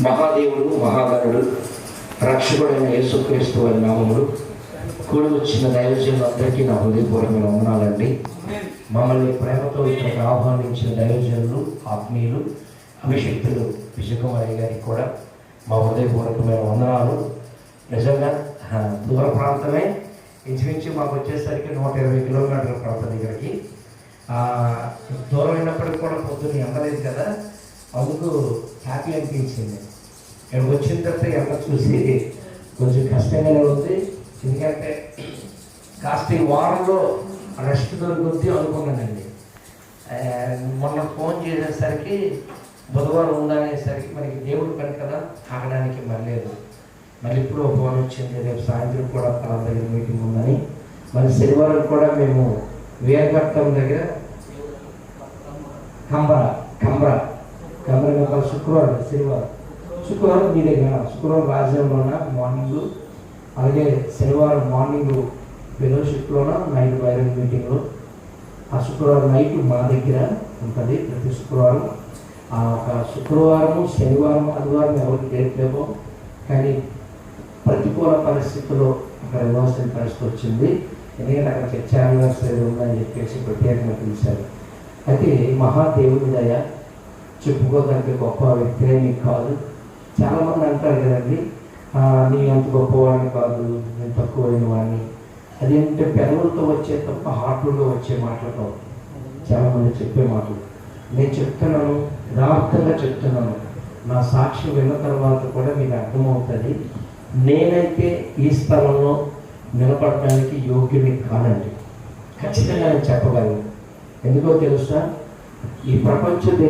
మహాదేవుడు మహాగణుడు రక్షకుడైన యేసుక్రీస్తు వారి నామములు కూడి వచ్చిన దైవజనులందరికీ నా హృదయపూర్వకమైన వందనాలండి. మమ్మల్ని ప్రేమతో ఇక్కడికి ఆహ్వానించిన దైవజనులు, ఆత్మీయులు, అభిషక్తులు విజయకుమారి గారికి కూడా మా హృదయపూర్వకమైన వందనాలు. నిజంగా దూర ప్రాంతమే, ఇంచుమించు మాకు వచ్చేసరికి 120 కిలోమీటర్ల ప్రాంతం ఇక్కడికి. దూరం అయినప్పటికి కూడా పొద్దున్న ఎండలేదు కదా, అందుకు హ్యాపీ అనిపించింది. ఇక్కడికి వచ్చిన తర్వాత ఎండ చూసి కొంచెం కష్టంగానే ఉంది. ఎందుకంటే కాస్త ఈ వారంలో రెస్ట్ దొరుకుద్ది అనుకున్నానండి. మొన్న ఫోన్ చేసేసరికి బుధవారం ఉందనేసరికి మనకి దేవుడు పని కదా, ఆగడానికి మళ్ళలేదు. మళ్ళీ ఇప్పుడు ఫోన్ వచ్చింది, రేపు సాయంత్రం కూడా తన దగ్గర మీటింగ్ ఉందని. మరి శనివారం కూడా మేము వీరఘట్టం దగ్గర కంబ్రా శుక్రవారం మీ దగ్గర, శుక్రవారం రాజ్యంలోన మార్నింగ్, అలాగే శనివారం మార్నింగ్ ఫెలోషిప్లోన నైట్ వైరల్ మీటింగ్లో. ఆ శుక్రవారం నైట్ మా దగ్గర ఉంటుంది ప్రతి శుక్రవారం. ఆ ఒక శుక్రవారము, శనివారం, ఆదివారం ఎవరికి చేయట్లేమో, కానీ ప్రతికూల పరిస్థితుల్లో అక్కడ ఇవ్వాల్సిన పరిస్థితి వచ్చింది. ఎందుకంటే అక్కడ చర్చ యానివర్సరీ ఉందని చెప్పేసి ప్రత్యేకంగా పిలిచారు. అయితే మహాదేవుని దయ చెప్పుకోదానికి గొప్ప వ్యక్తే నీకు కాదు. చాలామంది అంటారు కదండి, నీ అంత గొప్పవాడిని కాదు, నేను తక్కువైన వాడిని. అదేంటే పెదవులతో వచ్చే తప్ప హార్ట్లో వచ్చే మాటలు కావు. చాలామంది చెప్పే మాటలు నేను చెప్తున్నాను, యథార్థంగా చెప్తున్నాను. నా సాక్షి విన్న తర్వాత కూడా మీకు అర్థమవుతుంది, నేనైతే ఈ స్థలంలో నిలబడడానికి యోగ్యుని కానండి. ఖచ్చితంగా నేను చెప్పగలను. ఎందుకో తెలుసా, ఈ ప్రపంచ